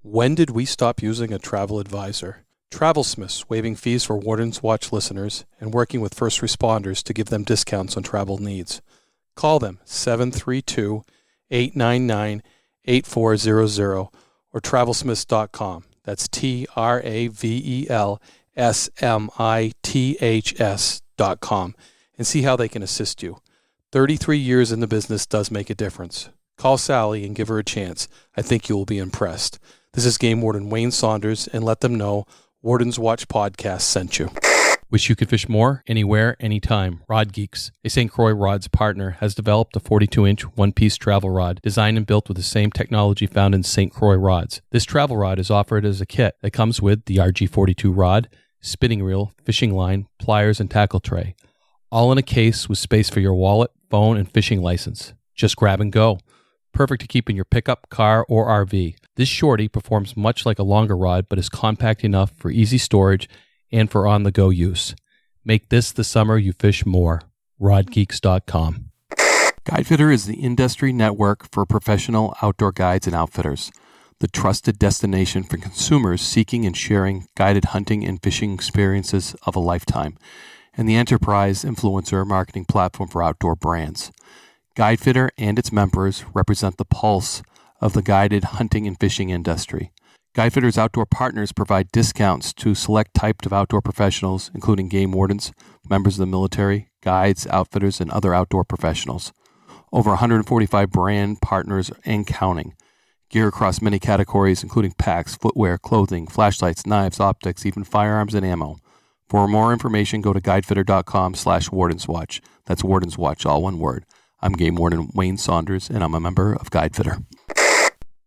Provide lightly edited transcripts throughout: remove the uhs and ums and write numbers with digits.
When did we stop using a travel advisor? Travelsmiths waiving fees for Warden's Watch listeners and working with first responders to give them discounts on travel needs. Call them 732-899-8400 or travelsmiths.com. That's TRAVELSMITHS.com and see how they can assist you. 33 years in the business does make a difference. Call Sally and give her a chance. I think you will be impressed. This is Game Warden Wayne Saunders, and let them know Warden's Watch Podcast sent you. Wish you could fish more, anywhere, anytime. RODgeeks, a St. Croix rods partner, has developed a 42-inch one-piece travel rod designed and built with the same technology found in St. Croix rods. This travel rod is offered as a kit that comes with the RG42 rod, spinning reel, fishing line, pliers, and tackle tray. All in a case with space for your wallet, phone, and fishing license. Just grab and go. Perfect to keep in your pickup, car, or RV. This shorty performs much like a longer rod, but is compact enough for easy storage and for on-the-go use. Make this the summer you fish more. RODgeeks.com. Guidefitter is the industry network for professional outdoor guides and outfitters, the trusted destination for consumers seeking and sharing guided hunting and fishing experiences of a lifetime, and the enterprise influencer marketing platform for outdoor brands. Guidefitter and its members represent the pulse of the guided hunting and fishing industry. Guidefitter's outdoor partners provide discounts to select types of outdoor professionals, including game wardens, members of the military, guides, outfitters, and other outdoor professionals. Over 145 brand partners and counting. Gear across many categories, including packs, footwear, clothing, flashlights, knives, optics, even firearms and ammo. For more information, go to guidefitter.com/wardenswatch. That's Warden's Watch, all one word. I'm Game Warden Wayne Saunders, and I'm a member of Guidefitter.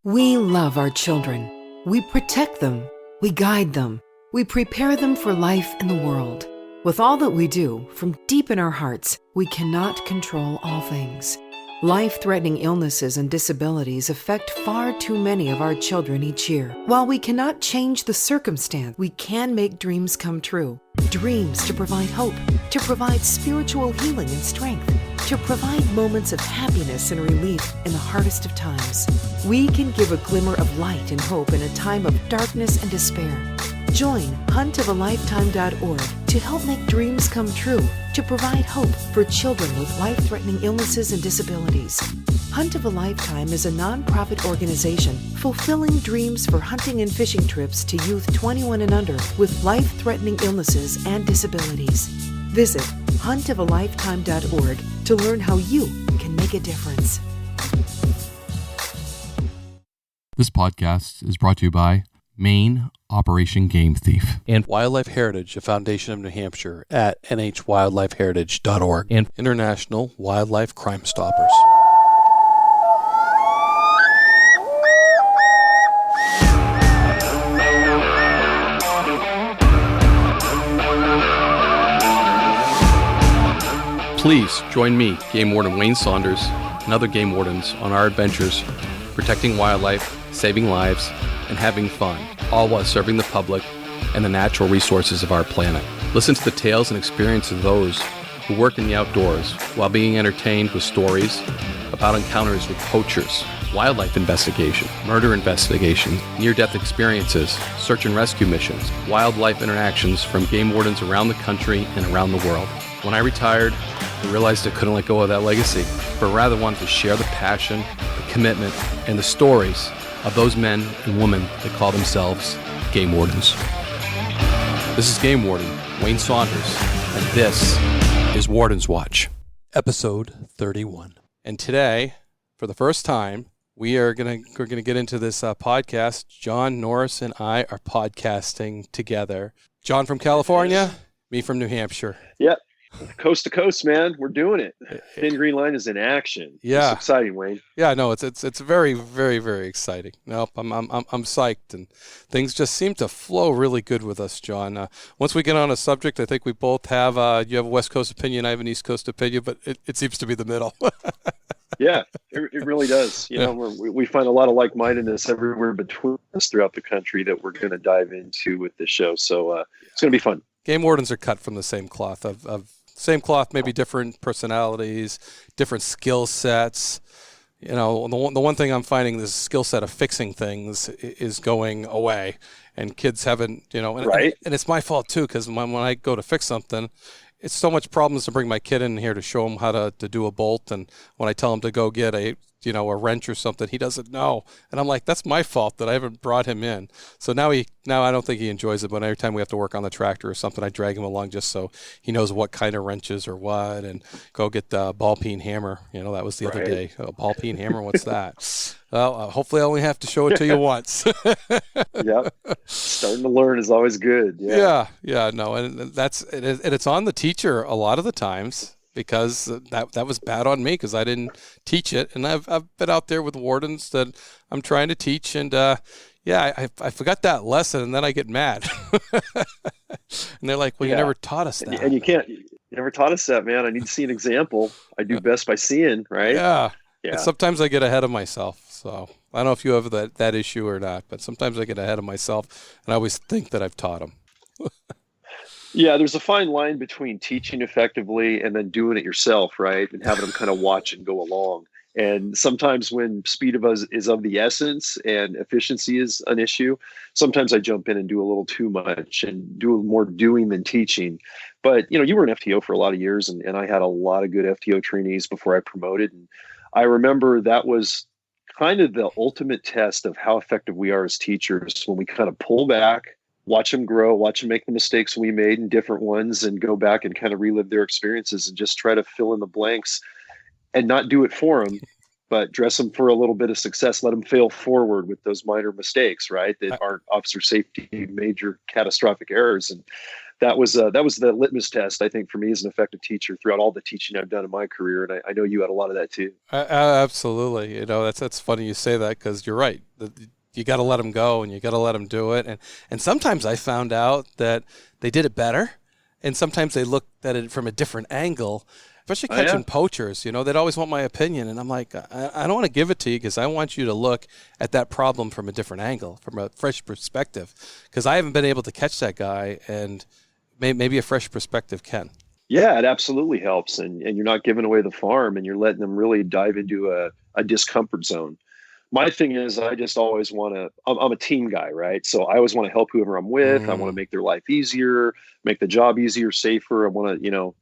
We love our children. We protect them. We guide them. We prepare them for life in the world. With all that we do, from deep in our hearts, we cannot control all things. Life-threatening illnesses and disabilities affect far too many of our children each year. While we cannot change the circumstance, we can make dreams come true. Dreams to provide hope, to provide spiritual healing and strength, to provide moments of happiness and relief in the hardest of times. We can give a glimmer of light and hope in a time of darkness and despair. Join huntofalifetime.org to help make dreams come true, to provide hope for children with life-threatening illnesses and disabilities. Hunt of a Lifetime is a non-profit organization fulfilling dreams for hunting and fishing trips to youth 21 and under with life-threatening illnesses and disabilities. Visit huntofalifetime.org to learn how you can make a difference. This podcast is brought to you by Maine, Operation Game Thief, and Wildlife Heritage, a foundation of New Hampshire at nhwildlifeheritage.org, and International Wildlife Crime Stoppers. Please join me, Game Warden Wayne Saunders, and other Game Wardens on our adventures protecting wildlife, saving lives, and having fun, all while serving the public and the natural resources of our planet. Listen to the tales and experiences of those who work in the outdoors while being entertained with stories about encounters with poachers, wildlife investigation, murder investigation, near-death experiences, search and rescue missions, wildlife interactions from game wardens around the country and around the world. When I retired, I realized I couldn't let go of that legacy, but rather wanted to share the passion, the commitment, and the stories of those men and women that call themselves game wardens. This is Game Warden Wayne Saunders, and this is Warden's Watch, episode 31. And today, for the first time, we're gonna get into this podcast. John Norris and I are podcasting together. John from California, me from New Hampshire. Yep. Coast to coast, man. We're doing it. Thin Green Line is in action. Yeah. It's exciting, Wayne. Yeah, no, it's very, very, very exciting. Nope, I'm psyched, and things just seem to flow really good with us, John. Once we get on a subject, I think we both have. You have a West Coast opinion, I have an East Coast opinion, but it seems to be the middle. Yeah, it really does. You know, we find a lot of like-mindedness everywhere between us throughout the country that we're going to dive into with this show. So it's going to be fun. Game wardens are cut from the same cloth of same cloth, maybe different personalities, different skill sets. The one thing I'm finding, this skill set of fixing things is going away, and kids haven't, Right. and it's my fault too, because when I go to fix something, it's so much problems to bring my kid in here to show him how to do a bolt. And when I tell him to go get a wrench or something, he doesn't know. And I'm like, that's my fault that I haven't brought him in. So now I don't think he enjoys it, but every time we have to work on the tractor or something, I drag him along just so he knows what kind of wrenches or what, and go get the ball peen hammer. That was the other day. A ball peen hammer, what's that? Well, hopefully I only have to show it to you once. Yep. Starting to learn is always good. Yeah. No, and it's on the teacher a lot of the times, because that was bad on me because I didn't teach it. And I've been out there with wardens that I'm trying to teach, and I forgot that lesson, and then I get mad. And they're like, well, you never taught us that. And you never taught us that, man. I need to see an example. I do best by seeing, right? Yeah. And sometimes I get ahead of myself. So I don't know if you have that issue or not, but sometimes I get ahead of myself, and I always think that I've taught them. Yeah, there's a fine line between teaching effectively and then doing it yourself, right? And having them kind of watch and go along. And sometimes when speed is of the essence and efficiency is an issue, sometimes I jump in and do a little too much and do more doing than teaching. But, you were an FTO for a lot of years, and I had a lot of good FTO trainees before I promoted. And I remember that was kind of the ultimate test of how effective we are as teachers, when we kind of pull back, watch them grow, watch them make the mistakes we made and different ones, and go back and kind of relive their experiences and just try to fill in the blanks and not do it for them, but dress them for a little bit of success. Let them fail forward with those minor mistakes, right? That aren't officer safety, major catastrophic errors. And that was the litmus test, I think, for me as an effective teacher throughout all the teaching I've done in my career. And I know you had a lot of that too. Absolutely. That's funny you say that, because you're right. You got to let them go, and you got to let them do it. And sometimes I found out that they did it better, and sometimes they looked at it from a different angle, especially catching poachers. They'd always want my opinion, and I'm like, I don't want to give it to you, because I want you to look at that problem from a different angle, from a fresh perspective, because I haven't been able to catch that guy, and maybe a fresh perspective can. Yeah, it absolutely helps. And you're not giving away the farm, and you're letting them really dive into a discomfort zone. My thing is, I just always I'm a team guy, right? So I always want to help whoever I'm with. I want to make their life easier, make the job easier, safer. I want to,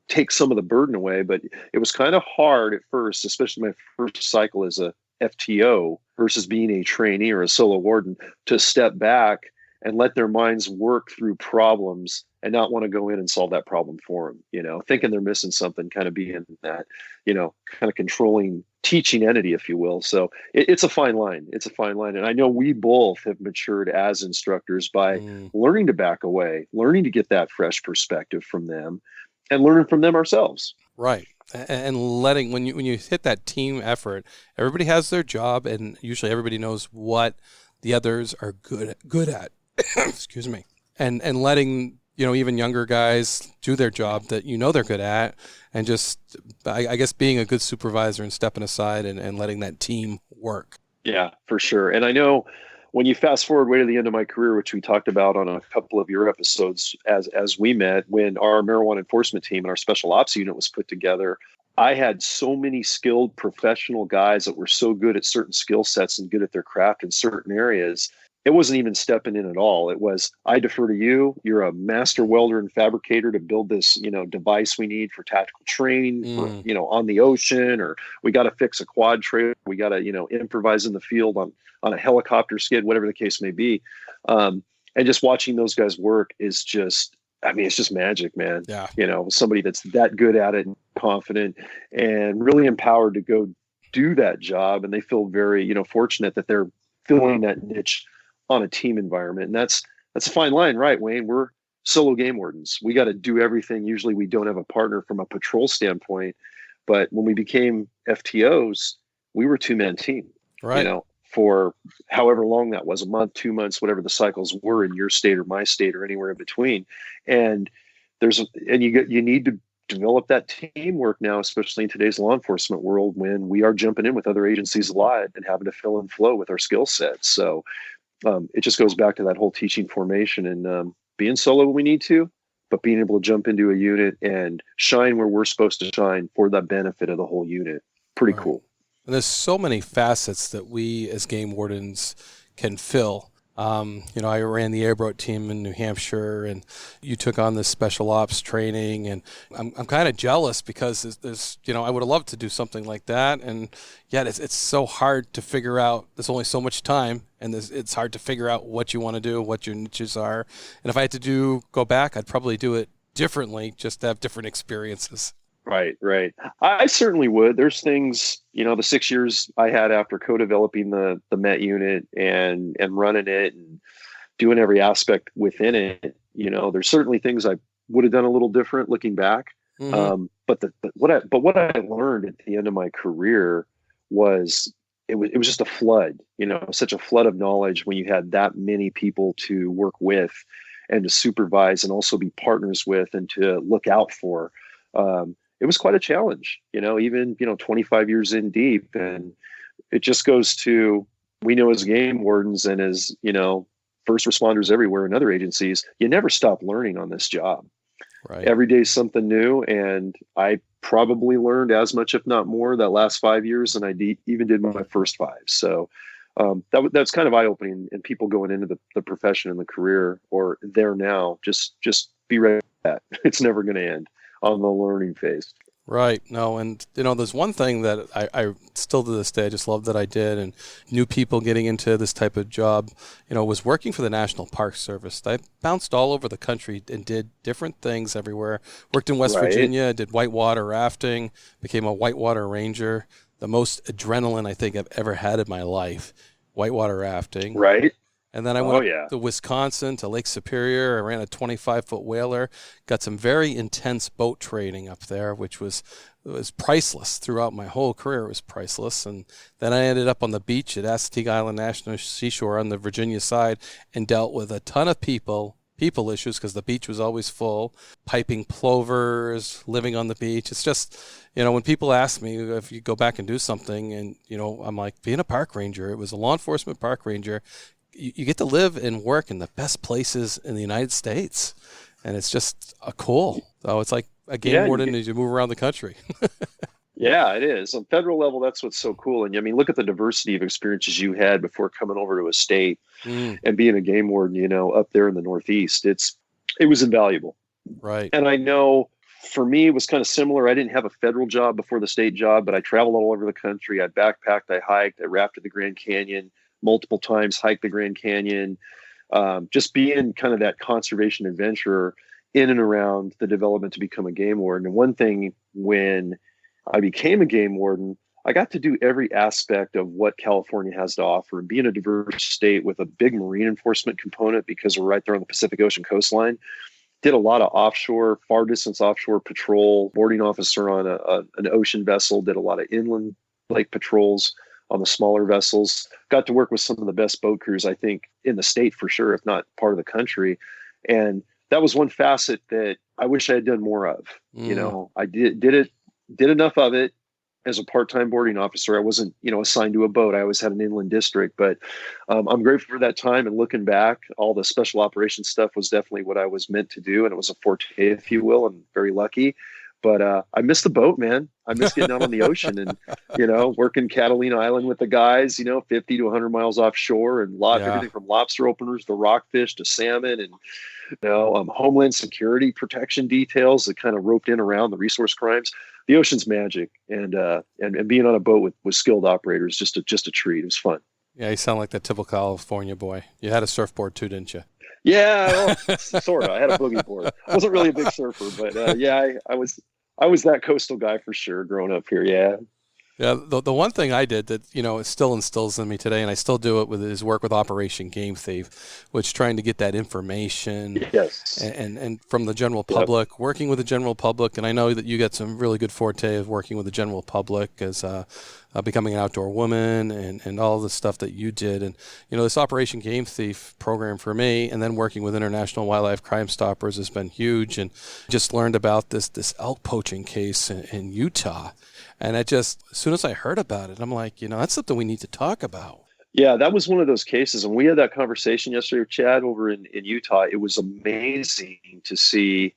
take some of the burden away. But it was kind of hard at first, especially my first cycle as a FTO versus being a trainee or a solo warden, to step back and let their minds work through problems and not want to go in and solve that problem for them, thinking they're missing something, kind of being that, kind of controlling teaching entity, if you will. So it's a fine line. It's a fine line. And I know we both have matured as instructors by learning to back away, learning to get that fresh perspective from them, and learning from them ourselves. Right. And letting, when you hit that team effort, everybody has their job, and usually everybody knows what the others are good at. Excuse me. And letting, even younger guys do their job that they're good at, and just, I guess, being a good supervisor and stepping aside and letting that team work. Yeah, for sure. And I know when you fast forward way to the end of my career, which we talked about on a couple of your episodes as we met, when our marijuana enforcement team and our special ops unit was put together, I had so many skilled professional guys that were so good at certain skill sets and good at their craft in certain areas. It wasn't even stepping in at all. It was, I defer to you. You're a master welder and fabricator to build this, device we need for tactical training, for, on the ocean, or we got to fix a quad trailer. We got to, improvise in the field on a helicopter skid, whatever the case may be. And just watching those guys work is just, it's just magic, man. Yeah. Somebody that's that good at it and confident and really empowered to go do that job. And they feel very, fortunate that they're filling that niche on a team environment. And that's a fine line, right, Wayne? We're solo game wardens. We got to do everything. Usually we don't have a partner from a patrol standpoint, but when we became FTOs, we were a two-man team, right? For however long that was, a month, 2 months, whatever the cycles were in your state or my state or anywhere in between. And you need to develop that teamwork now, especially in today's law enforcement world, when we are jumping in with other agencies a lot and having to fill and flow with our skill sets. So it just goes back to that whole teaching formation and being solo when we need to, but being able to jump into a unit and shine where we're supposed to shine for the benefit of the whole unit. Pretty cool. And there's so many facets that we as game wardens can fill. I ran the airboat team in New Hampshire, and you took on this special ops training, and I'm kind of jealous because there's I would have loved to do something like that, and yet it's so hard to figure out. There's only so much time, and it's hard to figure out what you want to do, what your niches are. And if I had to go back, I'd probably do it differently, just to have different experiences. Right. I certainly would. There's things, the 6 years I had after co-developing the Met unit and running it and doing every aspect within it, there's certainly things I would have done a little different looking back. Mm-hmm. But what I learned at the end of my career was it was just a flood, such a flood of knowledge when you had that many people to work with and to supervise and also be partners with and to look out for. It was quite a challenge, even, 25 years in deep. And it just goes to, we know as game wardens and as, first responders everywhere in other agencies, you never stop learning on this job. Right. Every day is something new. And I probably learned as much, if not more, that last 5 years than I even did my first 5. So that's kind of eye-opening. And people going into the profession and the career or there now, just be ready for that. It's never going to end on the learning phase. Right. No, and there's one thing that I still to this day I just love that I did, and new people getting into this type of job, was working for the National Park Service. I bounced all over the country and did different things everywhere. Worked in West Virginia, did whitewater rafting, became a whitewater ranger. The most adrenaline I think I've ever had in my life, whitewater rafting. Right. And then I went to Wisconsin, to Lake Superior. I ran a 25-foot whaler, got some very intense boat training up there, which was priceless. Throughout my whole career, it was priceless. And then I ended up on the beach at Assateague Island National Seashore on the Virginia side and dealt with a ton of people issues because the beach was always full, piping plovers, living on the beach. It's just, when people ask me if you go back and do something, and, I'm like, being a park ranger, it was a law enforcement park ranger. You get to live and work in the best places in the United States, and it's just cool. So it's like a game warden as you move around the country. Yeah, it is. On federal level, that's what's so cool. And look at the diversity of experiences you had before coming over to a state and being a game warden, up there in the Northeast. It was invaluable. Right. And I know for me, it was kind of similar. I didn't have a federal job before the state job, but I traveled all over the country. I backpacked, I hiked, I rafted the Grand Canyon multiple times, hiked the Grand Canyon, just being kind of that conservation adventurer in and around the development to become a game warden. And one thing, when I became a game warden, I got to do every aspect of what California has to offer. And being a diverse state with a big marine enforcement component, because we're right there on the Pacific Ocean coastline, did a lot of offshore, far distance offshore patrol, boarding officer on an ocean vessel, did a lot of inland lake patrols on the smaller vessels, got to work with some of the best boat crews, I think, in the state for sure, if not part of the country. And that was one facet that I wish I had done more of. I did enough of it as a part-time boarding officer. I wasn't, assigned to a boat. I always had an inland district, but I'm grateful for that time. And looking back, all the special operations stuff was definitely what I was meant to do. And it was a forte, if you will. I'm very lucky. But I miss the boat, man. I miss getting out on the ocean and, working Catalina Island with the guys, 50 to 100 miles offshore, and everything from lobster openers to rockfish to salmon and, homeland security protection details that kind of roped in around the resource crimes. The ocean's magic, and being on a boat with skilled operators, just a treat. It was fun. Yeah, you sound like that typical California boy. You had a surfboard too, didn't you? Yeah, well, sort of. I had a boogie board. I wasn't really a big surfer, but I was that coastal guy for sure growing up here. Yeah. Yeah, the one thing I did that, it still instills in me today, and I still do it is work with Operation Game Thief, which trying to get that information and from the general public, working with the general public. And I know that you got some really good forte of working with the general public as becoming an outdoor woman and all the stuff that you did. And, this Operation Game Thief program for me, and then working with International Wildlife Crime Stoppers has been huge. And just learned about this elk poaching case in Utah. And as soon as I heard about it, I'm like, that's something we need to talk about. Yeah, that was one of those cases. And we had that conversation yesterday with Chad over in Utah. It was amazing to see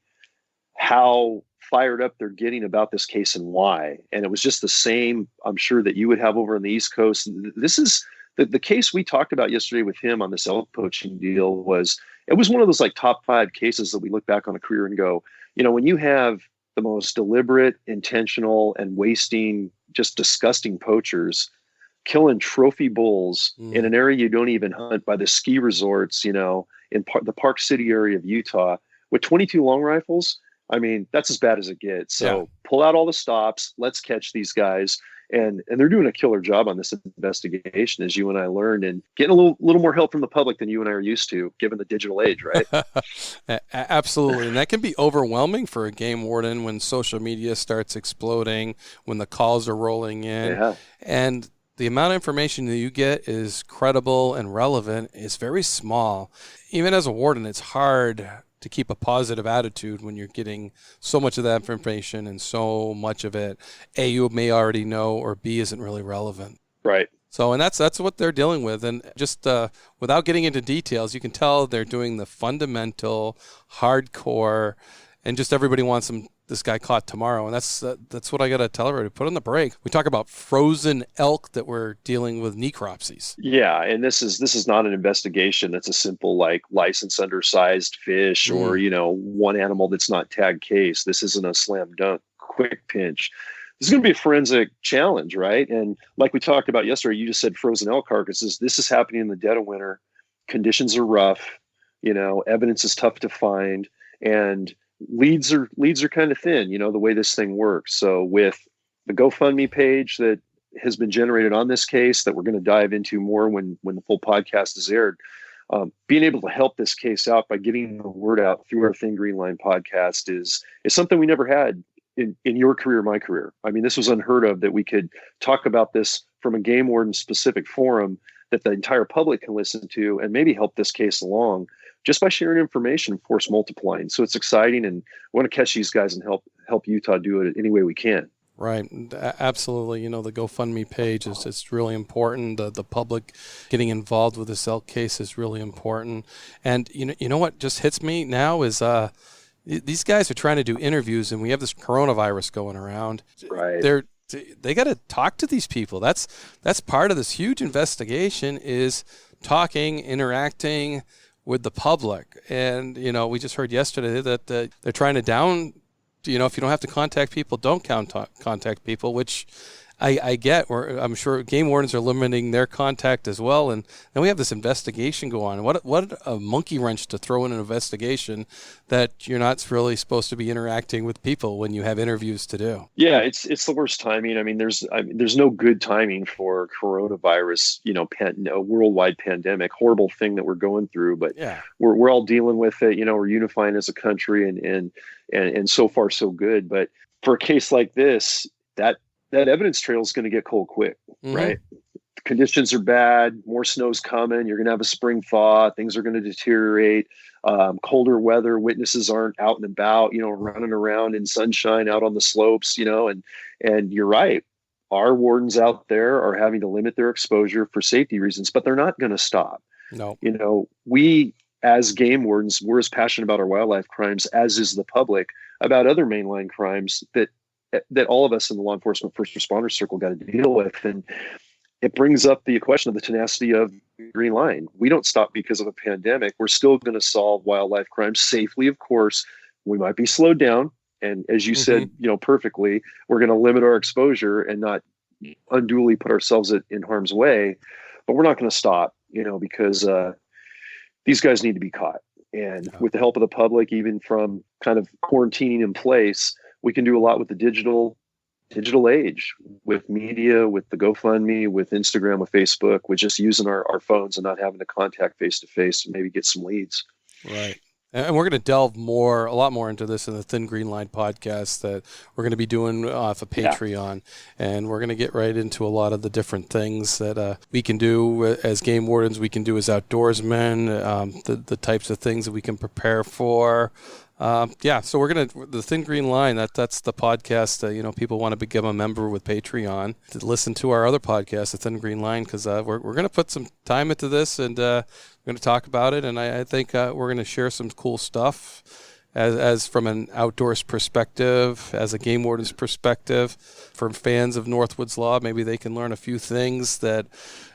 how fired up they're getting about this case and why. And it was just the same, I'm sure, that you would have over on the East Coast. This is the case we talked about yesterday with him on this elk poaching deal. It was one of those like top 5 cases that we look back on a career and go, when you have the most deliberate, intentional, and wasting, just disgusting poachers killing trophy bulls in an area you don't even hunt, by the ski resorts, in the Park City area of Utah, with 22 long rifles. I mean, that's as bad as it gets. So pull out all the stops. Let's catch these guys. And they're doing a killer job on this investigation, as you and I learned, and getting a little more help from the public than you and I are used to, given the digital age, right? Absolutely. And that can be overwhelming for a game warden when social media starts exploding, when the calls are rolling in. Yeah. And the amount of information that you get is credible and relevant is very small. Even as a warden, it's hard to keep a positive attitude when you're getting so much of that information and so much of it, A, you may already know, or B, isn't really relevant. Right. So, and that's what they're dealing with. And just without getting into details, you can tell they're doing the fundamental, hardcore, and just everybody wants this guy caught tomorrow. And that's what I got to tell everybody. Put on the break. We talk about frozen elk that we're dealing with necropsies. Yeah, and this is not an investigation that's a simple like license undersized fish or one animal that's not tagged case. This isn't a slam dunk quick pinch. This is going to be a forensic challenge, right? And like we talked about yesterday, you just said frozen elk carcasses. This is happening in the dead of winter. Conditions are rough. Evidence is tough to find, and leads are kind of thin, the way this thing works. So with the GoFundMe page that has been generated on this case that we're going to dive into more when the full podcast is aired, being able to help this case out by getting the word out through our Thin Green Line podcast is something we never had in your career, my career. I mean, this was unheard of, that we could talk about this from a game warden specific forum that the entire public can listen to and maybe help this case along just by sharing information, force multiplying. So it's exciting, and we want to catch these guys and help Utah do it any way we can. Right. Absolutely. The GoFundMe page is really important. The public getting involved with this elk case is really important. And you know what just hits me now is these guys are trying to do interviews, and we have this coronavirus going around. Right. They got to talk to these people. That's part of this huge investigation, is talking, interacting with the public. And, we just heard yesterday that they're trying to down, if you don't have to contact people, don't contact people, which I get. I'm sure game wardens are limiting their contact as well. And then we have this investigation go on. What a monkey wrench to throw in an investigation that you're not really supposed to be interacting with people when you have interviews to do. Yeah, it's the worst timing. I mean, there's no good timing for coronavirus, a worldwide pandemic, horrible thing that we're going through. But yeah, we're all dealing with it. We're unifying as a country, and so far so good. But for a case like this, that evidence trail is going to get cold quick, right? The conditions are bad. More snow's coming. You're going to have a spring thaw. Things are going to deteriorate. Colder weather. Witnesses aren't out and about, running around in sunshine out on the slopes, and you're right. Our wardens out there are having to limit their exposure for safety reasons, but they're not going to stop. No. We as game wardens, we're as passionate about our wildlife crimes as is the public about other mainline crimes that all of us in the law enforcement first responder circle got to deal with. And it brings up the question of the tenacity of the Green Line. We don't stop because of a pandemic. We're still going to solve wildlife crimes safely, of course. We might be slowed down. And as you said, perfectly, we're going to limit our exposure and not unduly put ourselves in harm's way. But we're not going to stop, because these guys need to be caught. And with the help of the public, even from kind of quarantining in place, we can do a lot with the digital age, with media, with the GoFundMe, with Instagram, with Facebook, with just using our phones and not having to contact face-to-face and maybe get some leads. Right. And we're going to delve a lot more into this in the Thin Green Line podcast that we're going to be doing off of Patreon. Yeah. And we're going to get right into a lot of the different things that we can do as game wardens, we can do as outdoorsmen, the types of things that we can prepare for. So we're going to, the Thin Green Line, that's the podcast that, people want to become a member with Patreon to listen to our other podcast, the Thin Green Line, because we're going to put some time into this and we're going to talk about it. And I think we're going to share some cool stuff. as from an outdoors perspective, as a game warden's perspective, for fans of Northwoods Law, maybe they can learn a few things that,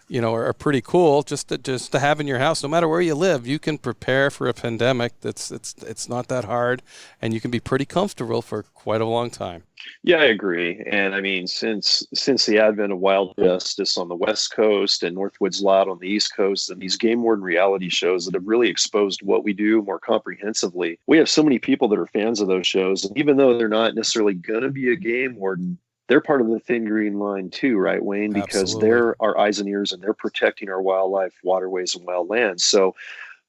you know, are pretty cool just to have in your house. No matter where you live, you can prepare for a pandemic. It's not that hard, and you can be pretty comfortable for quite a long time. Yeah, I agree. And I mean, since the advent of Wild Justice on the West Coast and Northwoods Law on the East Coast, and these game warden reality shows that have really exposed what we do more comprehensively, we have so many people that are fans of those shows. And even though they're not necessarily going to be a game warden, they're part of the Thin Green Line too, right, Wayne? Because Absolutely. they're our eyes and ears, and they're protecting our wildlife, waterways, and wild lands. So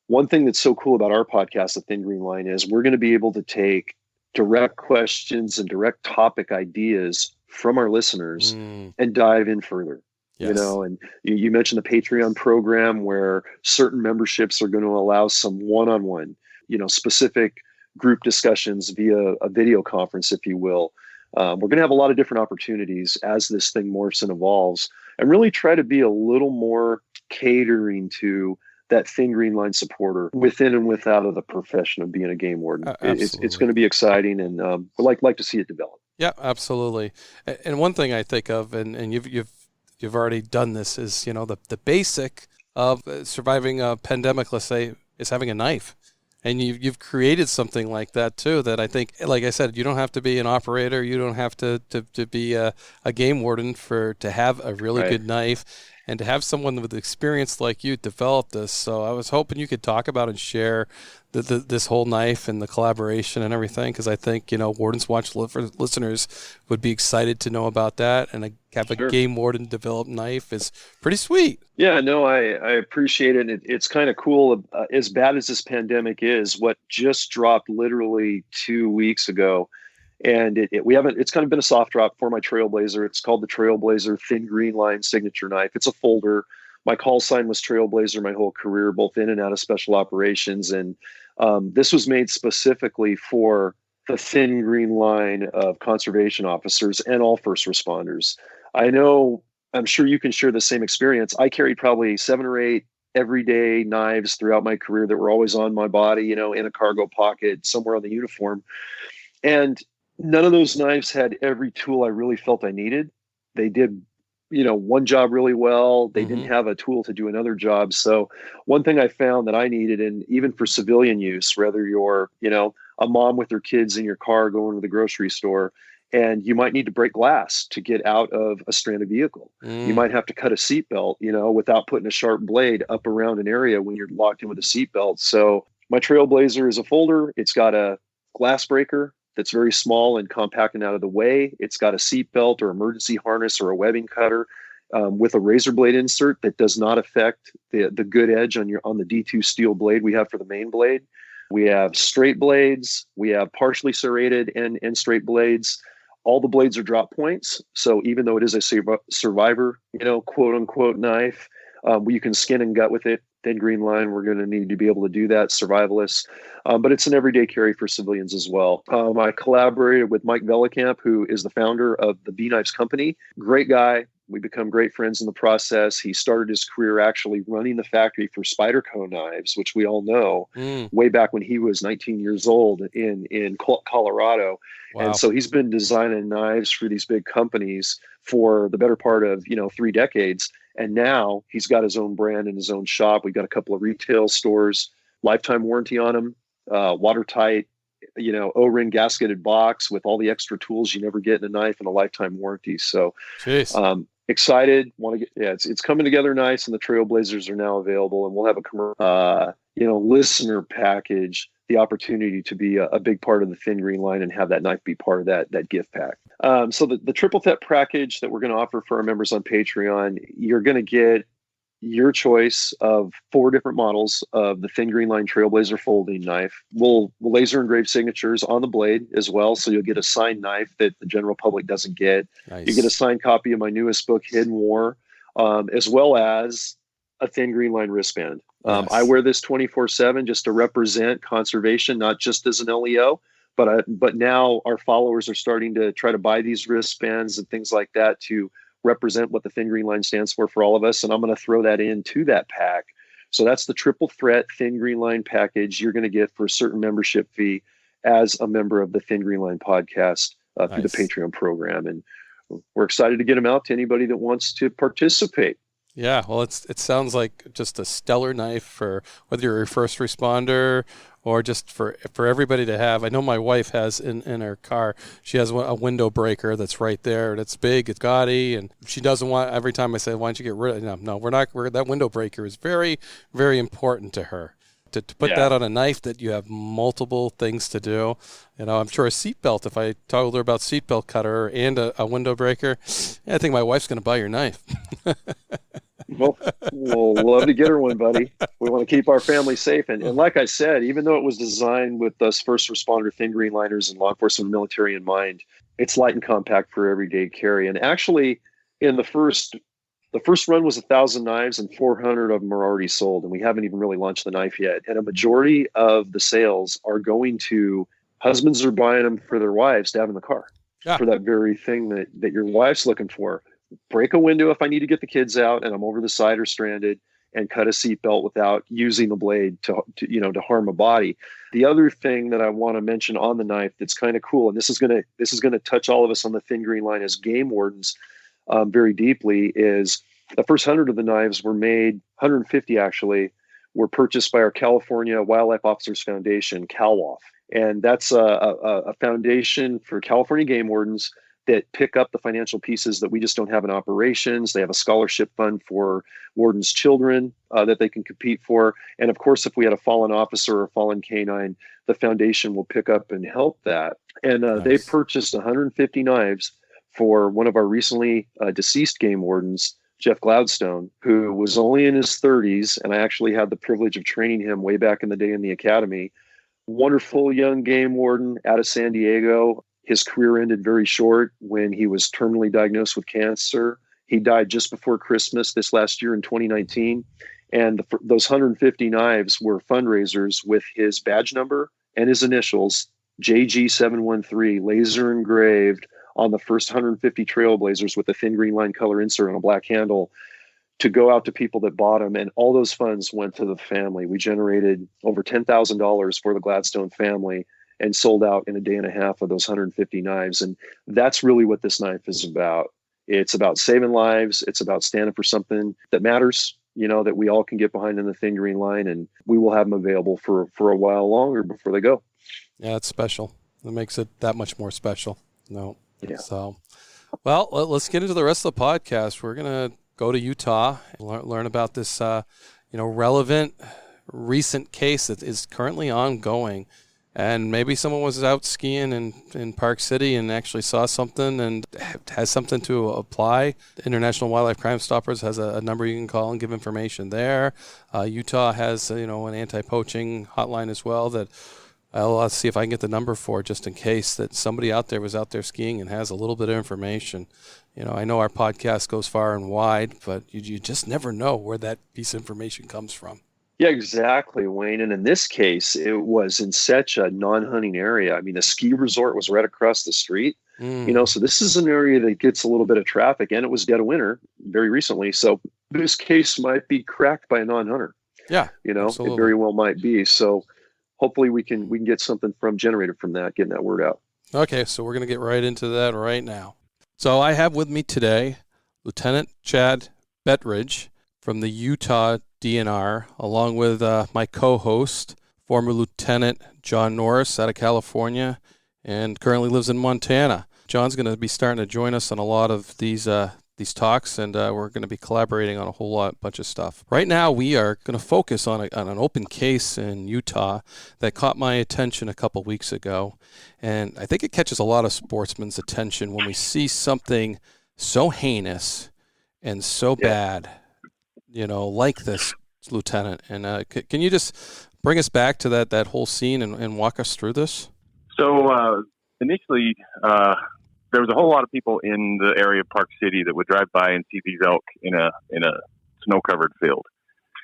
one thing that's so cool about our podcast, the Thin Green Line, is we're going to be able to take direct questions and direct topic ideas from our listeners and dive in further. Yes. You know, and you mentioned the Patreon program where certain memberships are going to allow some one-on-one, you know, specific group discussions via a video conference, if you will. We're going to have a lot of different opportunities as this thing morphs and evolves, and really try to be a little more catering to that Thin Green Line supporter within and without of the profession of being a game warden. It's going to be exciting, and we'd like to see it develop. Yeah, absolutely. And one thing I think of, and you've already done this, is, you know, the basic of surviving a pandemic, let's say, is having a knife. And you've created something like that too, that I think, like I said, you don't have to be an operator, you don't have to be a game warden to have a really Right. good knife, and to have someone with experience like you develop this. So I was hoping you could talk about and share this whole knife and the collaboration and everything, because I think, you know, Wardens Watch listeners would be excited to know about that, and have a game warden developed knife is pretty sweet. Yeah, no, I appreciate it. It's kind of cool. As bad as this pandemic is, what just dropped literally 2 weeks ago, and it's kind of been a soft drop for my Trailblazer. It's called the Trailblazer Thin Green Line Signature Knife. It's a folder. My call sign was Trailblazer my whole career, both in and out of special operations. And this was made specifically for the Thin Green Line of conservation officers and all first responders. I'm sure you can share the same experience. I carried probably 7 or 8 everyday knives throughout my career that were always on my body, you know, in a cargo pocket, somewhere on the uniform. And none of those knives had every tool I really felt I needed. They did, you know, one job really well. They didn't have a tool to do another job. So one thing I found that I needed, and even for civilian use, whether you're, you know, a mom with her kids in your car going to the grocery store, and you might need to break glass to get out of a stranded vehicle. You might have to cut a seatbelt, you know, without putting a sharp blade up around an area when you're locked in with a seatbelt. So my Trailblazer is a folder. It's got a glass breaker that's very small and compact and out of the way. It's got a seatbelt or emergency harness or a webbing cutter with a razor blade insert that does not affect the good edge on the D2 steel blade we have for the main blade. We have straight blades. We have partially serrated and straight blades. All the blades are drop points. So even though it is a survivor, you know, quote unquote knife, you can skin and gut with it. Thin Green Line, we're going to need to be able to do that, survivalists. But it's an everyday carry for civilians as well. I collaborated with Mike Vellekamp, who is the founder of the Bee Knives Company. Great guy. We become great friends in the process. He started his career actually running the factory for Spyderco knives, which we all know, way back when he was 19 years old in Colorado. Wow. And so he's been designing knives for these big companies for the better part of, 3 decades. And now he's got his own brand and his own shop. We've got a couple of retail stores, lifetime warranty on them, watertight, O-ring gasketed box with all the extra tools you never get in a knife, and a lifetime warranty. So excited, it's coming together nice, and the Trailblazers are now available, and we'll have a listener package, the opportunity to be a big part of the Thin Green Line and have that knife be part of that gift pack. So the triple threat package that we're going to offer for our members on Patreon, you're going to get your choice of 4 different models of the Thin Green Line Trailblazer folding knife. We'll laser engrave signatures on the blade as well, so you'll get a signed knife that the general public doesn't get. Nice. You get a signed copy of my newest book, Hidden War, as well as a Thin Green Line wristband. Yes. I wear this 24/7 just to represent conservation, not just as an LEO, but now our followers are starting to try to buy these wristbands and things like that to represent what the Thin Green Line stands for all of us. And I'm going to throw that into that pack. So that's the triple threat Thin Green Line package you're going to get for a certain membership fee as a member of the Thin Green Line podcast through the Nice. Patreon program. And we're excited to get them out to anybody that wants to participate. Yeah, well, it sounds like just a stellar knife for whether you're a first responder or just for everybody to have. I know my wife has in her car, she has a window breaker that's right there. It's big, it's gaudy, and she doesn't want, every time I say, why don't you get rid of it? No, that window breaker is very, very important to her. To put that on a knife that you have multiple things to do. I'm sure a seatbelt, if I told her about seatbelt cutter and a window breaker, I think my wife's going to buy your knife. Well, we'll love to get her one, buddy. We want to keep our family safe. And like I said, even though it was designed with us first responder thin green liners and law enforcement military in mind, it's light and compact for everyday carry. And actually, in the first run was 1,000 knives, and 400 of them are already sold. And we haven't even really launched the knife yet. And a majority of the sales are going to husbands are buying them for their wives to have in the car for that very thing that your wife's looking for. Break a window if I need to get the kids out and I'm over the side or stranded, and cut a seatbelt without using the blade to harm a body. The other thing that I want to mention on the knife that's kind of cool, and this is going to touch all of us on the Thin Green Line as game wardens very deeply, is the first 100 of the knives were made, 150 actually, were purchased by our California Wildlife Officers Foundation, CalWOF. And that's a foundation for California game wardens that pick up the financial pieces that we just don't have in operations. They have a scholarship fund for wardens' children that they can compete for. And of course, if we had a fallen officer or a fallen canine, the foundation will pick up and help that. And they purchased 150 knives for one of our recently deceased game wardens, Jeff Glastone, who was only in his 30s. And I actually had the privilege of training him way back in the day in the academy. Wonderful young game warden out of San Diego. His career ended very short when he was terminally diagnosed with cancer. He died just before Christmas this last year in 2019. And those 150 knives were fundraisers with his badge number and his initials, JG713, laser engraved on the first 150 Trailblazers with a thin green line color insert on a black handle, to go out to people that bought them. And all those funds went to the family. We generated over $10,000 for the Glastone family and sold out in a day and a half of those 150 knives. And that's really what this knife is about. It's about saving lives. It's about standing for something that matters, that we all can get behind in the Thin Green Line, and we will have them available for a while longer before they go. Yeah, it's special. It makes it that much more special. No. Yeah. So, well, let's get into the rest of the podcast. We're going to go to Utah and learn about this, relevant recent case that is currently ongoing. And maybe someone was out skiing in Park City and actually saw something and has something to apply. International Wildlife Crime Stoppers has a number you can call and give information there. Utah has, an anti-poaching hotline as well that I'll see if I can get the number for, just in case that somebody out there was out there skiing and has a little bit of information. I know our podcast goes far and wide, but you just never know where that piece of information comes from. Yeah, exactly, Wayne. And in this case, it was in such a non-hunting area. I mean, the ski resort was right across the street, so this is an area that gets a little bit of traffic, and it was dead of winter very recently. So this case might be cracked by a non-hunter. Yeah, absolutely. It very well might be. So hopefully we can get something generated from that, getting that word out. Okay, so we're going to get right into that right now. So I have with me today Lieutenant Chad Betridge from the Utah DNR, along with my co-host, former Lieutenant John Norris out of California, and currently lives in Montana. John's going to be starting to join us on a lot of these talks, and we're going to be collaborating on a bunch of stuff. Right now, we are going to focus on an open case in Utah that caught my attention a couple weeks ago, and I think it catches a lot of sportsmen's attention when we see something so heinous and so bad, like this, Lieutenant. And can you just bring us back to that whole scene and walk us through this? So initially, there was a whole lot of people in the area of Park City that would drive by and see these elk in a snow-covered field,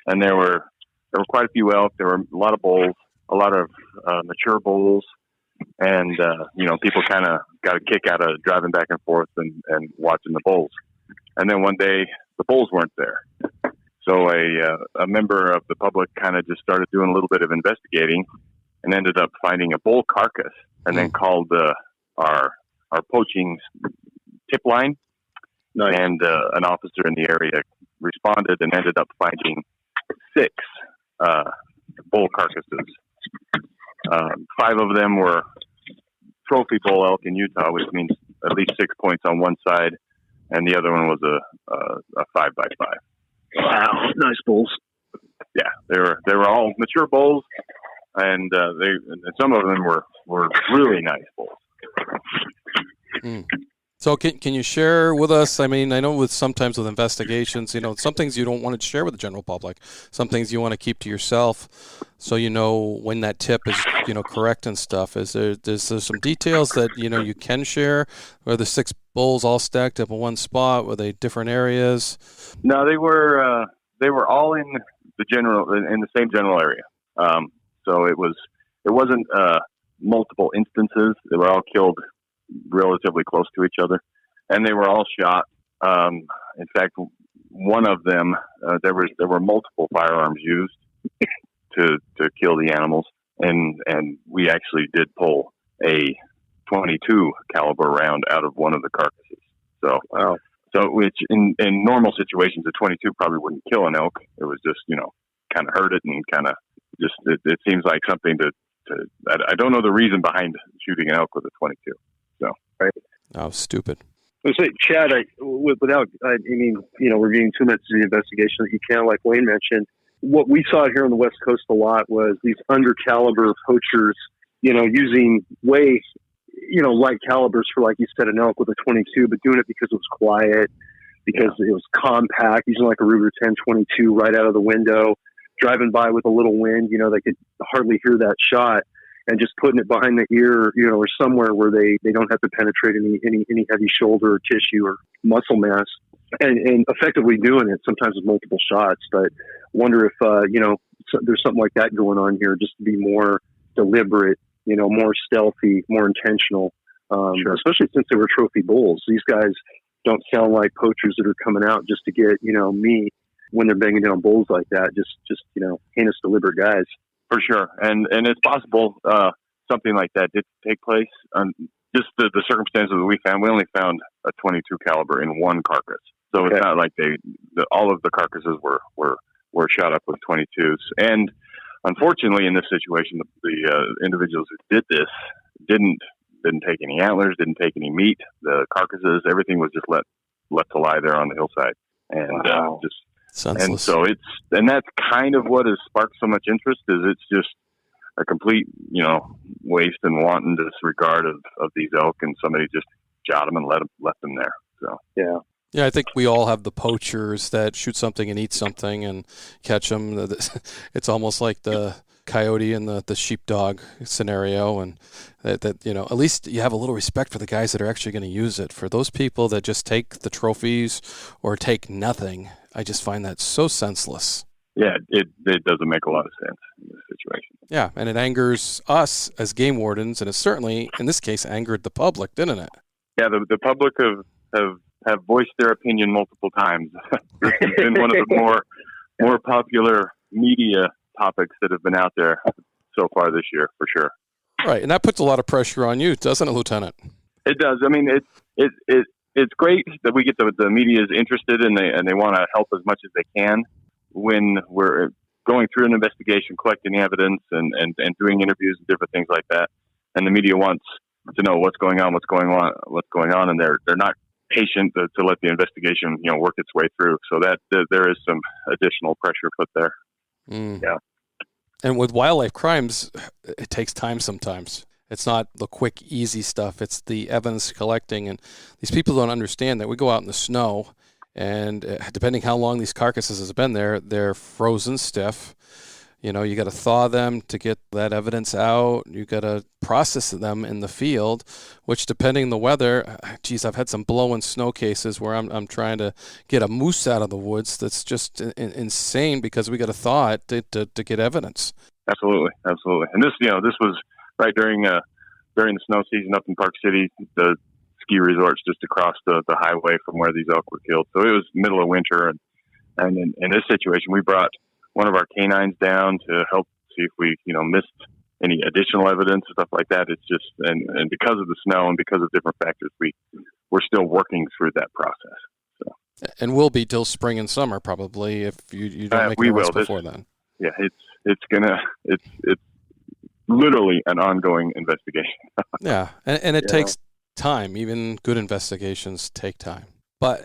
and there were quite a few elk. There were a lot of bulls, a lot of mature bulls, and people kind of got a kick out of driving back and forth and watching the bulls. And then one day, the bulls weren't there. So a member of the public kind of just started doing a little bit of investigating, and ended up finding a bull carcass, and then called our poaching tip line. Nice. And an officer in the area responded and ended up finding 6 bull carcasses. 5 of them were trophy bull elk in Utah, which means at least 6 points on one side, and the other one was a 5x5. Wow, nice bulls. Yeah, they were all mature bulls, and some of them were really nice bulls. So can you share with us, I mean, I know sometimes with investigations, some things you don't want to share with the general public, some things you want to keep to yourself, so when that tip is, correct and stuff. Is there some details that, you can share? Were the 6 bulls all stacked up in one spot? Were they different areas? No, they were all in the same general area. So it wasn't multiple instances. They were all killed relatively close to each other, and they were all shot. In fact, one of them, there were multiple firearms used to kill the animals, and we actually did pull a 22 caliber round out of one of the carcasses. So, wow. So which in normal situations, a 22 probably wouldn't kill an elk. It was just kind of hurt it, and kind of just it seems like something to I don't know the reason behind shooting an elk with a 22. So, right. Oh, stupid. I was saying, Chad, without reviewing too much of the investigation that you can, like Wayne mentioned, what we saw here on the West Coast a lot was these under-caliber poachers, using way, light calibers for, like you said, an elk with a 22, but doing it because it was quiet, because it was compact, using like a Ruger 10-22 right out of the window, driving by with a little wind, they could hardly hear that shot. And just putting it behind the ear, or somewhere where they don't have to penetrate any heavy shoulder or tissue or muscle mass, and effectively doing it sometimes with multiple shots. But wonder if there's something like that going on here, just to be more deliberate, more stealthy, more intentional. Sure. Especially since they were trophy bulls. These guys don't sound like poachers that are coming out just to get meat when they're banging down bulls like that. Just heinous, deliberate guys. For sure, and it's possible something like that did take place. Just the circumstances that we found, we only found a 22 caliber in one carcass, so It's not like all of the carcasses were shot up with 22s. And unfortunately, in this situation, the individuals who did this didn't take any antlers, didn't take any meat. The carcasses, everything was just left to lie there on the hillside, and just. Senseless. And so that's kind of what has sparked so much interest. Is it's just a complete, waste and wanton disregard of these elk, and somebody just shot them and left them there. So yeah, I think we all have the poachers that shoot something and eat something and catch them. It's almost like the coyote and the sheepdog scenario, and that at least you have a little respect for the guys that are actually going to use it. For those people that just take the trophies or take nothing, I just find that so senseless. Yeah, it doesn't make a lot of sense in this situation. Yeah, and it angers us as game wardens, and it certainly, in this case, angered the public, didn't it? Yeah, the public have voiced their opinion multiple times. This has been one of the more popular media topics that have been out there so far this year, for sure. Right, and that puts a lot of pressure on you, doesn't it, Lieutenant? It does. I mean, it's great that we get the media is interested and they want to help as much as they can when we're going through an investigation, collecting evidence and doing interviews and different things like that. And the media wants to know what's going on, and they're not patient to let the investigation work its way through. So that there is some additional pressure put there. Yeah. And with wildlife crimes, it takes time sometimes. It's not the quick, easy stuff. It's the evidence collecting. And these people don't understand that we go out in the snow, and depending how long these carcasses have been there, they're frozen stiff. You got to thaw them to get that evidence out. You got to process them in the field, which depending on the weather, I've had some blow and snow cases where I'm trying to get a moose out of the woods. That's just insane because we got to thaw it to get evidence. Absolutely. And this was right during the snow season up in Park City, the ski resorts just across the highway from where these elk were killed. So it was middle of winter, and in this situation, we brought one of our canines down to help see if we missed any additional evidence, stuff like that. It's just, and because of the snow and because of different factors, we're still working through that process. So. And will be till spring and summer probably if you don't make an arrest before then. Yeah, it's literally an ongoing investigation. Yeah, and it takes time. Even good investigations take time. But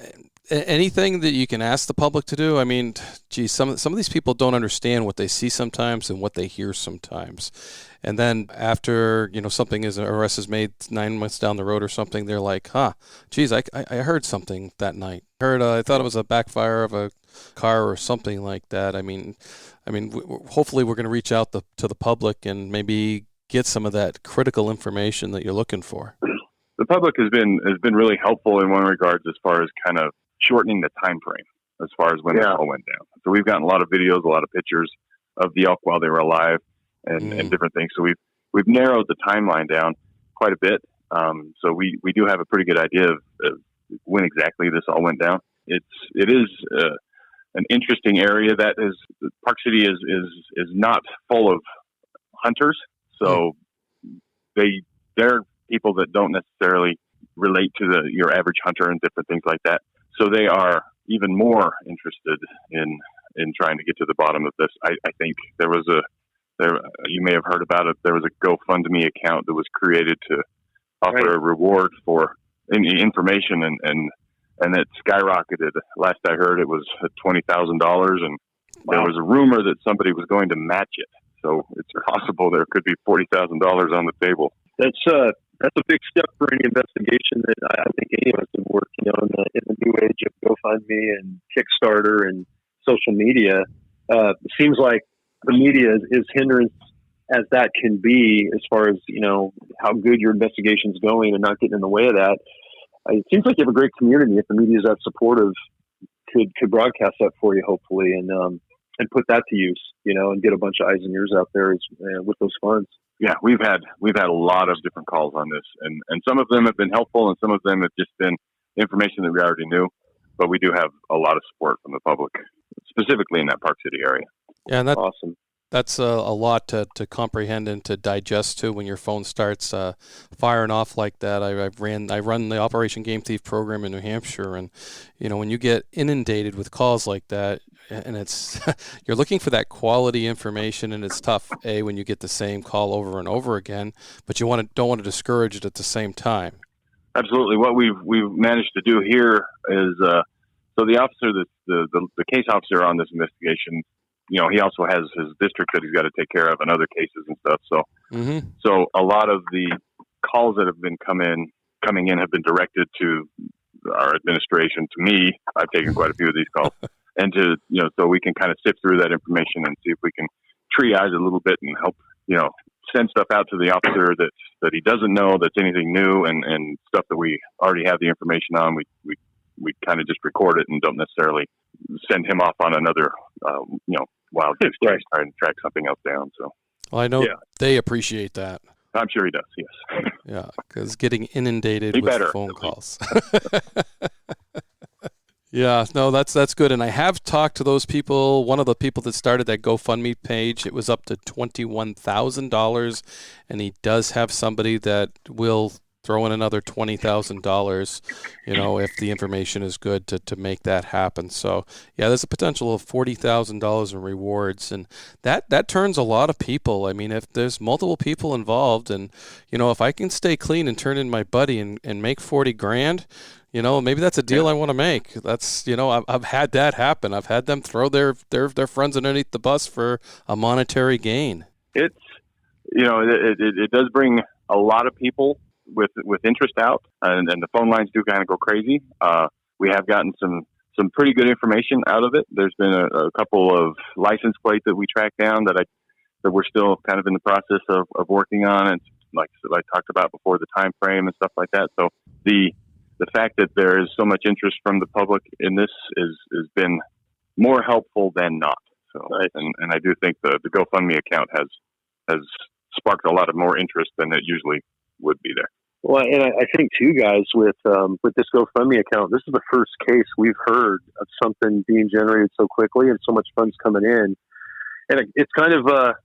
anything that you can ask the public to do? I mean, geez, some of these people don't understand what they see sometimes and what they hear sometimes. And then after, something arrest is made 9 months down the road or something, they're like, geez, I heard something that night. I thought it was a backfire of a car or something like that. I mean, hopefully we're going to reach out to the public and maybe get some of that critical information that you're looking for. The public has been really helpful in one regard as far as kind of shortening the time frame as far as when this all went down. So we've gotten a lot of videos, a lot of pictures of the elk while they were alive and different things. So we've narrowed the timeline down quite a bit. So we do have a pretty good idea of when exactly this all went down. It is an interesting area that is Park City is not full of hunters. So they're people that don't necessarily relate to your average hunter and different things like that. So they are even more interested in trying to get to the bottom of this. I think you may have heard about it. There was a GoFundMe account that was created to offer a reward for any information, and it skyrocketed. Last I heard, it was $20,000, and there was a rumor that somebody was going to match it. So it's possible there could be $40,000 on the table. That's a big step for any investigation that I think any of us have worked, in the new age of GoFundMe and Kickstarter and social media. It seems like the media is hindrance as that can be as far as, how good your investigation's going and not getting in the way of that. It seems like you have a great community. If the media is that supportive, could broadcast that for you, hopefully, and put that to use, and get a bunch of eyes and ears out there with those funds. Yeah, we've had a lot of different calls on this, and some of them have been helpful, and some of them have just been information that we already knew. But we do have a lot of support from the public, specifically in that Park City area. Yeah, and that's awesome. That's a lot to comprehend and to digest too when your phone starts firing off like that. I run the Operation Game Thief program in New Hampshire, and when you get inundated with calls like that, and it's you're looking for that quality information, and it's tough when you get the same call over and over again, but you don't want to discourage it at the same time. Absolutely. What we've managed to do here is so the officer, the case officer on this investigation, he also has his district that he's got to take care of and other cases and stuff. So, so a lot of the calls that have been coming in have been directed to our administration, to me. I've taken quite a few of these calls, and to so we can kind of sift through that information and see if we can triage a little bit and help send stuff out to the officer that he doesn't know, that's anything new, and stuff that we already have the information on. We kind of just record it and don't necessarily send him off on another wild goose chase trying to track something else down. So, well, I know they appreciate that. I'm sure he does. Yes. Yeah, because getting inundated with phone calls. Yeah, no, that's good. And I have talked to those people. One of the people that started that GoFundMe page, it was up to $21,000, and he does have somebody that will throw in another $20,000, if the information is good to make that happen. So, yeah, there's a potential of $40,000 in rewards, and that turns a lot of people. I mean, if there's multiple people involved, and if I can stay clean and turn in my buddy and make $40,000, maybe that's a deal I want to make. That's I've had that happen. I've had them throw their friends underneath the bus for a monetary gain. It's it does bring a lot of people with interest out, and the phone lines do kind of go crazy. We have gotten some pretty good information out of it. There's been a couple of license plates that we tracked down that we're still kind of in the process of working on, and like I talked about before, the time frame and stuff like that. So the fact that there is so much interest from the public in this has been more helpful than not. So, and I do think the GoFundMe account has sparked a lot of more interest than it usually would be there. Well, and I think too, guys, with this GoFundMe account, this is the first case we've heard of something being generated so quickly and so much funds coming in. And it's kind of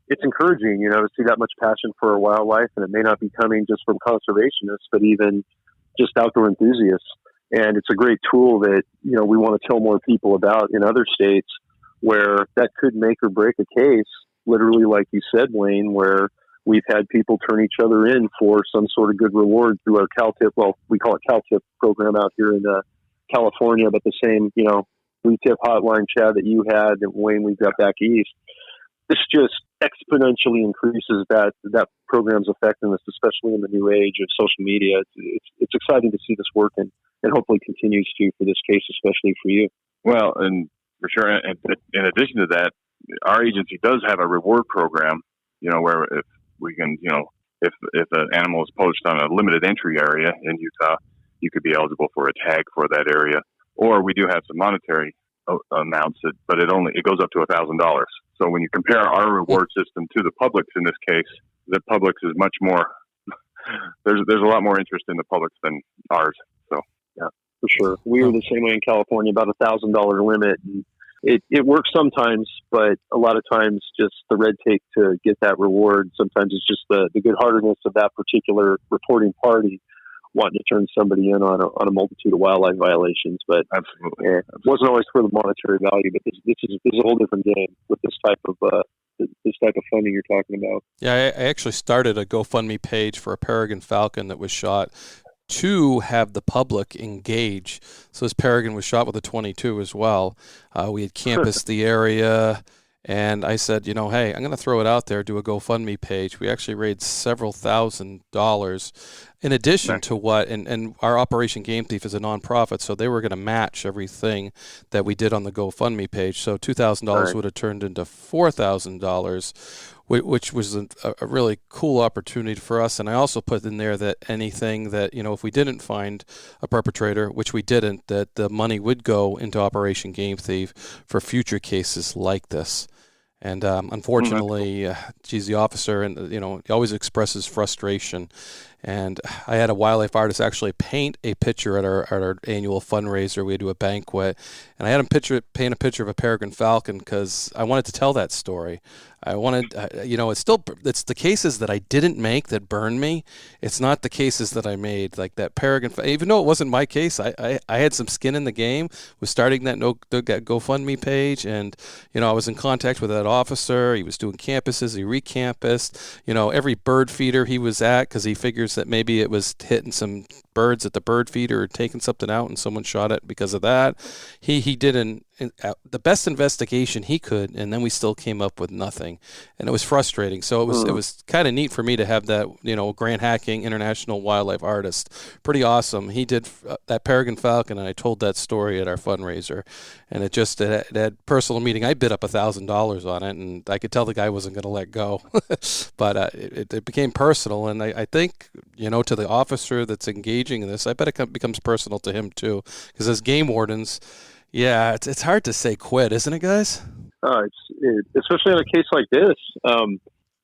it's encouraging, to see that much passion for our wildlife, and it may not be coming just from conservationists, but even just outdoor enthusiasts. And it's a great tool that, we want to tell more people about in other states where that could make or break a case, literally, like you said, Wayne, where we've had people turn each other in for some sort of good reward through our CalTip. Well, we call it CalTip program out here in California, but the same, Blue Tip hotline, Chad, that you had, and Wayne, we've got back east. This just exponentially increases that program's effectiveness, especially in the new age of social media. It's exciting to see this work, and hopefully continues to for this case, especially for you. Well, and for sure. And in addition to that, our agency does have a reward program, where if we can, if an animal is poached on a limited entry area in Utah, you could be eligible for a tag for that area. Or we do have some monetary amounts, but it goes up to $1,000. So when you compare our reward system to the Publix in this case, the Publix is much more. There's a lot more interest in the Publix than ours. So yeah, for sure. We were the same way in California, about $1,000 limit. And it works sometimes, but a lot of times just the red tape to get that reward. Sometimes it's just the good-heartedness of that particular reporting party wanting to turn somebody in on a multitude of wildlife violations. But absolutely, it wasn't always for the monetary value. But this is a whole different game with this type of funding you're talking about. Yeah, I actually started a GoFundMe page for a Peregrine falcon that was shot to have the public engage. So this Peregrine was shot with a .22 as well. We had canvassed the area, and I said, hey, I'm going to throw it out there, do a GoFundMe page. We actually raised several $1,000s in addition to what, and our Operation Game Thief is a nonprofit, so they were going to match everything that we did on the GoFundMe page. So $2,000 would have turned into $4,000, which was a really cool opportunity for us. And I also put in there that anything that, if we didn't find a perpetrator, which we didn't, that the money would go into Operation Game Thief for future cases like this. And unfortunately, the officer, and he always expresses frustration. And I had a wildlife artist actually paint a picture at our annual fundraiser. We do a banquet, and I had him paint a picture of a Peregrine falcon because I wanted to tell that story. I wanted, it's the cases that I didn't make that burned me. It's not the cases that I made, like that Peregrine. Even though it wasn't my case, I had some skin in the game. Was starting that GoFundMe page, and I was in contact with that officer. He was doing campuses. He recampused. Every bird feeder he was at, because he figures that maybe it was hitting some birds at the bird feeder or taking something out, and someone shot it because of that. He did the best investigation he could, and then we still came up with nothing, and it was frustrating. So it was kind of neat for me to have that, Grant Hacking International Wildlife Artist. Pretty awesome. He did that Peregrine falcon, and I told that story at our fundraiser, and it had personal meaning. I bid up $1,000 on it, and I could tell the guy wasn't going to let go, but it became personal, and I think, to the officer that's engaging in this, I bet it becomes personal to him too, because as game wardens, yeah, it's hard to say quit, isn't it, guys? Especially in a case like this.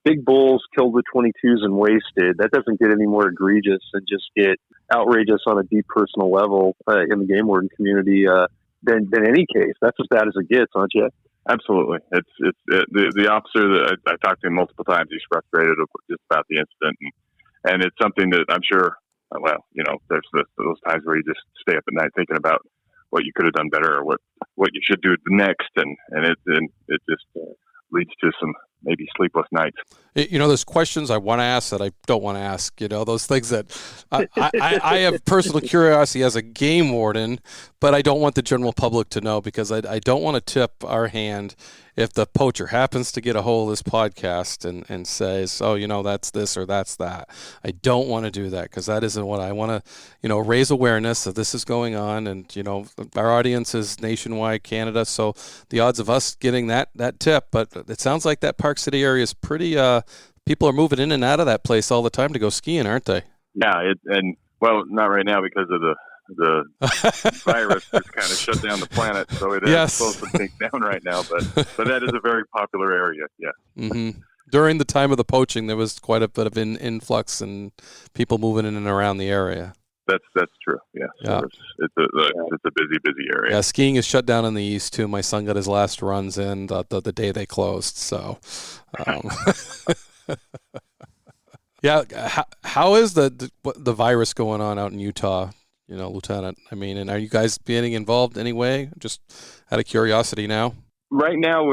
Big bulls killed with .22s and wasted. That doesn't get any more egregious and just get outrageous on a deep personal level in the game warden community than any case. That's as bad as it gets, aren't you? Absolutely. It's the officer that I talked to him multiple times. He's frustrated just about the incident, and it's something that I'm sure. Well, there's those times where you just stay up at night thinking about what you could have done better or what you should do next, and it just leads to some maybe sleepless nights. There's questions I want to ask that I don't want to ask. Those things that I have personal curiosity as a game warden, but I don't want the general public to know, because I don't want to tip our hand if the poacher happens to get a hold of this podcast and says, that's this or that's that. I don't want to do that, because that isn't what I want to, raise awareness that this is going on. And, our audience is nationwide, Canada, so the odds of us getting that tip, but it sounds like that Park City area is pretty, people are moving in and out of that place all the time to go skiing, aren't they? Yeah, not right now because of the virus that's kind of shut down the planet, so it is supposed to take down right now, but that is a very popular area. Yeah. Mm-hmm. During the time of the poaching, there was quite a bit of influx and people moving in and around the area. That's true. Yeah. Yeah. So it's a busy area. Yeah, skiing is shut down in the east too. My son got his last runs in the day they closed. So, yeah. How is the virus going on out in Utah? Lieutenant. I mean, and are you guys being involved anyway? Just out of curiosity now. Right now,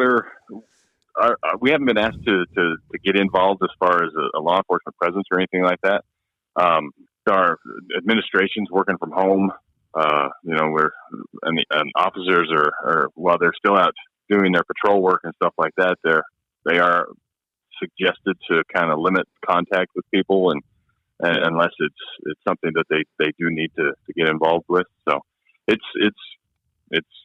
we haven't been asked to get involved as far as a law enforcement presence or anything like that. Our administration's working from home. And officers are while they're still out doing their patrol work and stuff like that, they are suggested to kind of limit contact with people and unless it's something that they do need to get involved with. So it's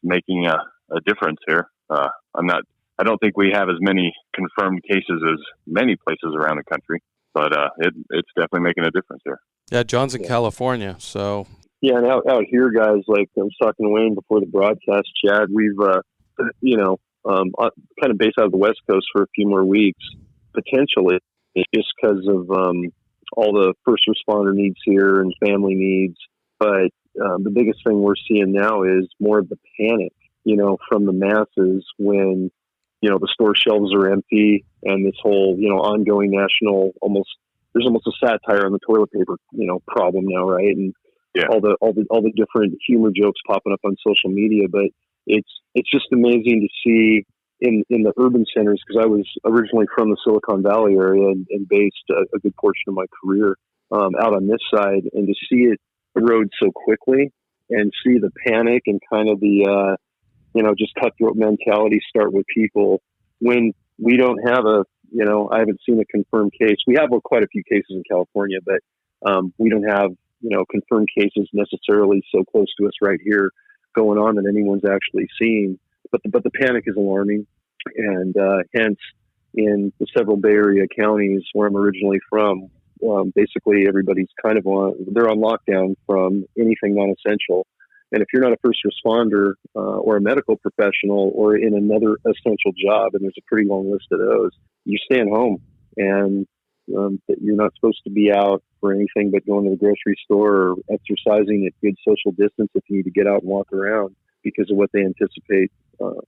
making a difference here. I don't think we have as many confirmed cases as many places around the country, but it's definitely making a difference here. Yeah, John's in California, so. Yeah, and out here, guys, like I was talking to Wayne before the broadcast, Chad, we've, kind of based out of the West Coast for a few more weeks, potentially, just because of all the first responder needs here and family needs. But the biggest thing we're seeing now is more of the panic, from the masses when, the store shelves are empty and this whole, ongoing national there's almost a satire on the toilet paper, problem now, right? And all the different humor jokes popping up on social media. But it's just amazing to see in the urban centers, because I was originally from the Silicon Valley area and based a good portion of my career out on this side, and to see it erode so quickly and see the panic and kind of the just cutthroat mentality start with people when we don't have I haven't seen a confirmed case. We have quite a few cases in California, but we don't have, confirmed cases necessarily so close to us right here going on that anyone's actually seen. But the panic is alarming. And hence, in the several Bay Area counties where I'm originally from, basically everybody's kind of they're on lockdown from anything non-essential. And if you're not a first responder or a medical professional or in another essential job, and there's a pretty long list of those, you're staying home. And you're not supposed to be out for anything but going to the grocery store or exercising at good social distance if you need to get out and walk around because of what they anticipate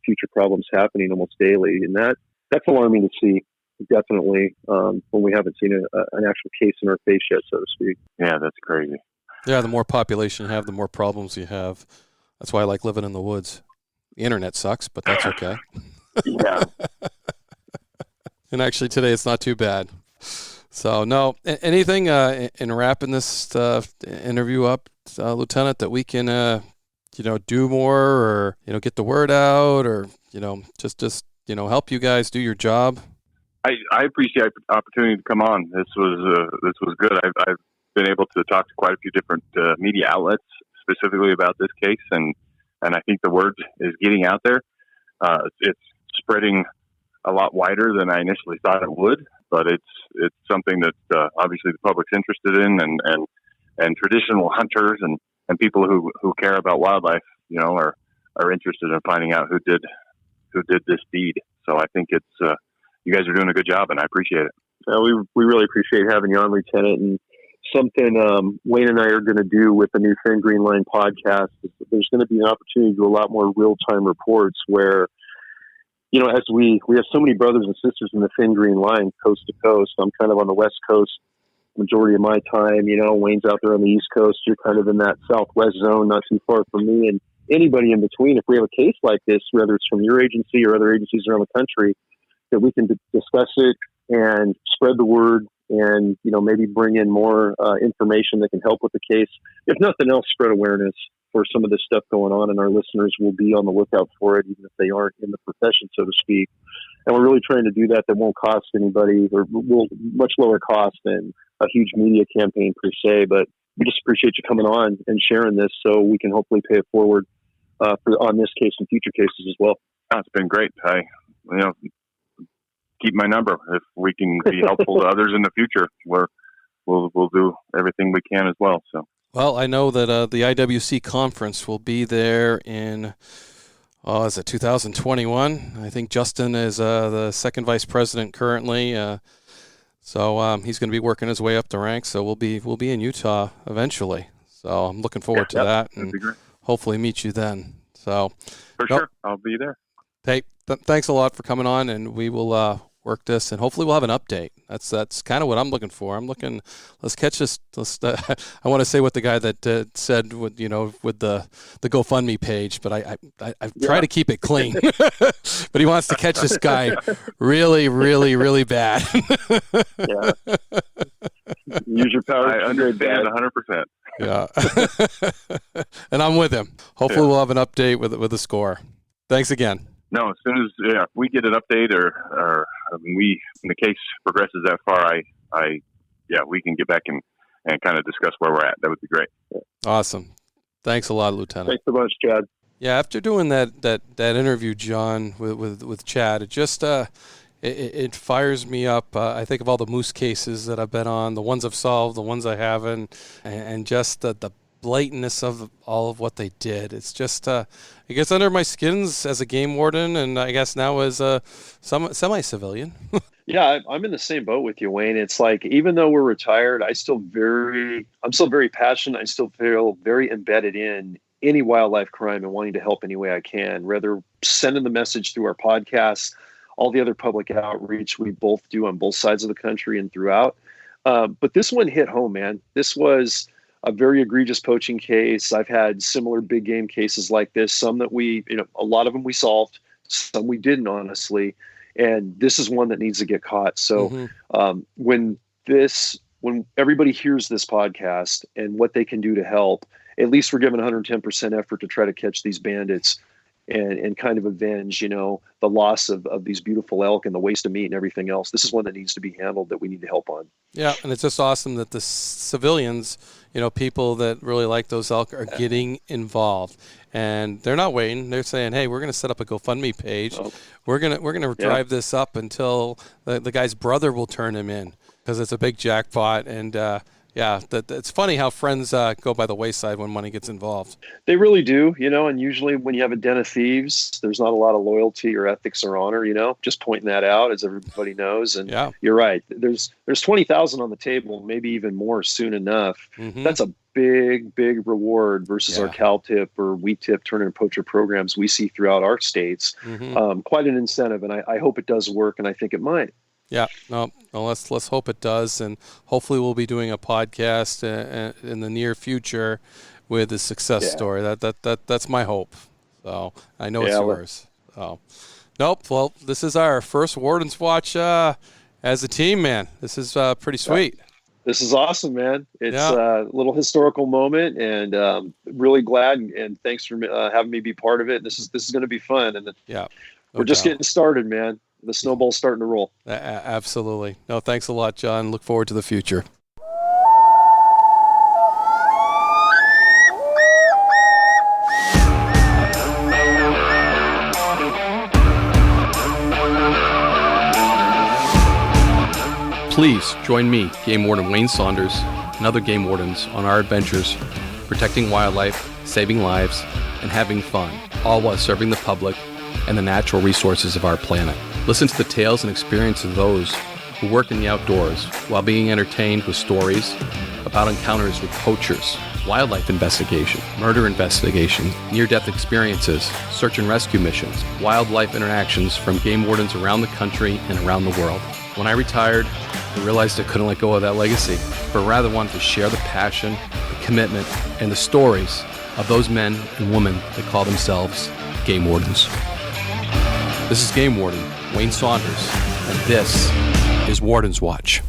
future problems happening almost daily. And that's alarming to see, definitely, when we haven't seen an actual case in our face yet, so to speak. Yeah, that's crazy. Yeah, the more population you have, the more problems you have. That's why I like living in the woods. The internet sucks, but that's okay. Yeah. And actually today it's not too bad. So, no, anything in wrapping this interview up, Lieutenant, that we can, do more or, get the word out or, just help you guys do your job? I appreciate the opportunity to come on. This was good. I've been able to talk to quite a few different media outlets specifically about this case, and I think the word is getting out there. It's spreading a lot wider than I initially thought it would, but it's something that obviously the public's interested in, and traditional hunters and people who care about wildlife, are interested in finding out who did this deed. So I think it's you guys are doing a good job, and I appreciate it. We really appreciate having you on, Lieutenant. And something Wayne and I are going to do with the new Thin Green Line podcast is that there's going to be an opportunity to do a lot more real-time reports where, as we have so many brothers and sisters in the Thin Green Line, coast to coast. I'm kind of on the West Coast majority of my time. Wayne's out there on the East Coast. You're kind of in that Southwest zone, not too far from me. And anybody in between, if we have a case like this, whether it's from your agency or other agencies around the country, that we can discuss it and spread the word and, maybe bring in more information that can help with the case. If nothing else, spread awareness for some of this stuff going on, and our listeners will be on the lookout for it, even if they aren't in the profession, so to speak. And we're really trying to do that won't cost anybody, or will much lower cost than a huge media campaign per se. But we just appreciate you coming on and sharing this so we can hopefully pay it forward on this case and future cases as well. It's been great. Keep my number if we can be helpful to others in the future. We'll do everything we can as well. So. Well, I know that the IWC conference will be there in, is it 2021? I think Justin is the second vice president currently. So he's going to be working his way up the ranks. So we'll be in Utah eventually. So I'm looking forward to that, and hopefully meet you then. So for sure, I'll be there. Hey, thanks a lot for coming on, and we will work this, and hopefully we'll have an update. That's kind of what I'm looking for. Let's catch this. I want to say what the guy that said with the GoFundMe page, but I try to keep it clean. But he wants to catch this guy really, really, really bad. Yeah. Use your power. I understand 100%. Yeah. And I'm with him. Hopefully we'll have an update with a score. Thanks again. No, as soon as we get an update or when the case progresses that far, we can get back and kind of discuss where we're at. That would be great. Awesome. Thanks a lot, Lieutenant. Thanks so much, Chad. Yeah, after doing that interview, John, with Chad, it just it fires me up. I think of all the moose cases that I've been on, the ones I've solved, the ones I haven't, and just the blatantness of all of what they did. It's just it gets under my skins as a game warden, and I guess now as a semi-civilian. Yeah, I'm in the same boat with you, Wayne. It's like, even though we're retired, I'm still very passionate. I still feel very embedded in any wildlife crime and wanting to help any way I can, whether sending the message through our podcasts, all the other public outreach we both do on both sides of the country and throughout. But this one hit home, man. This was a very egregious poaching case. I've had similar big game cases like this, some that a lot of them we solved, some we didn't, honestly. And this is one that needs to get caught. So when everybody hears this podcast and what they can do to help, at least we're giving 110% effort to try to catch these bandits and kind of avenge, the loss of these beautiful elk and the waste of meat and everything else. This is one that needs to be handled, that we need to help on. Yeah, and it's just awesome that the civilians, people that really like those elk are getting involved. And they're not waiting. They're saying, hey, we're going to set up a GoFundMe page. Oh. We're gonna drive this up until the guy's brother will turn him in, because it's a big jackpot. And it's funny how friends go by the wayside when money gets involved. They really do, and usually when you have a den of thieves, there's not a lot of loyalty or ethics or honor, just pointing that out, as everybody knows. And you're right. There's 20,000 on the table, maybe even more soon enough. Mm-hmm. That's a big reward versus our cow tip or wheat tip tournament poacher programs we see throughout our states. Mm-hmm. Quite an incentive, and I hope it does work, and I think it might. Yeah, no, let's hope it does, and hopefully we'll be doing a podcast in the near future with a success story. That's my hope. So I know it's yours. So, nope. Well, this is our first Warden's Watch as a team, man. This is pretty sweet. This is awesome, man. It's a little historical moment, and really glad, and thanks for having me be part of it. This is going to be fun, and we're just getting started, man. The snowball's starting to roll. Absolutely. No, thanks a lot, John. Look forward to the future. Please join me, Game Warden Wayne Saunders, and other game wardens on our adventures, protecting wildlife, saving lives, and having fun, all while serving the public and the natural resources of our planet. Listen to the tales and experiences of those who work in the outdoors while being entertained with stories about encounters with poachers, wildlife investigation, murder investigation, near-death experiences, search and rescue missions, wildlife interactions from game wardens around the country and around the world. When I retired, I realized I couldn't let go of that legacy, but rather wanted to share the passion, the commitment, and the stories of those men and women that call themselves game wardens. This is Game Warden Wayne Saunders, and this is Warden's Watch.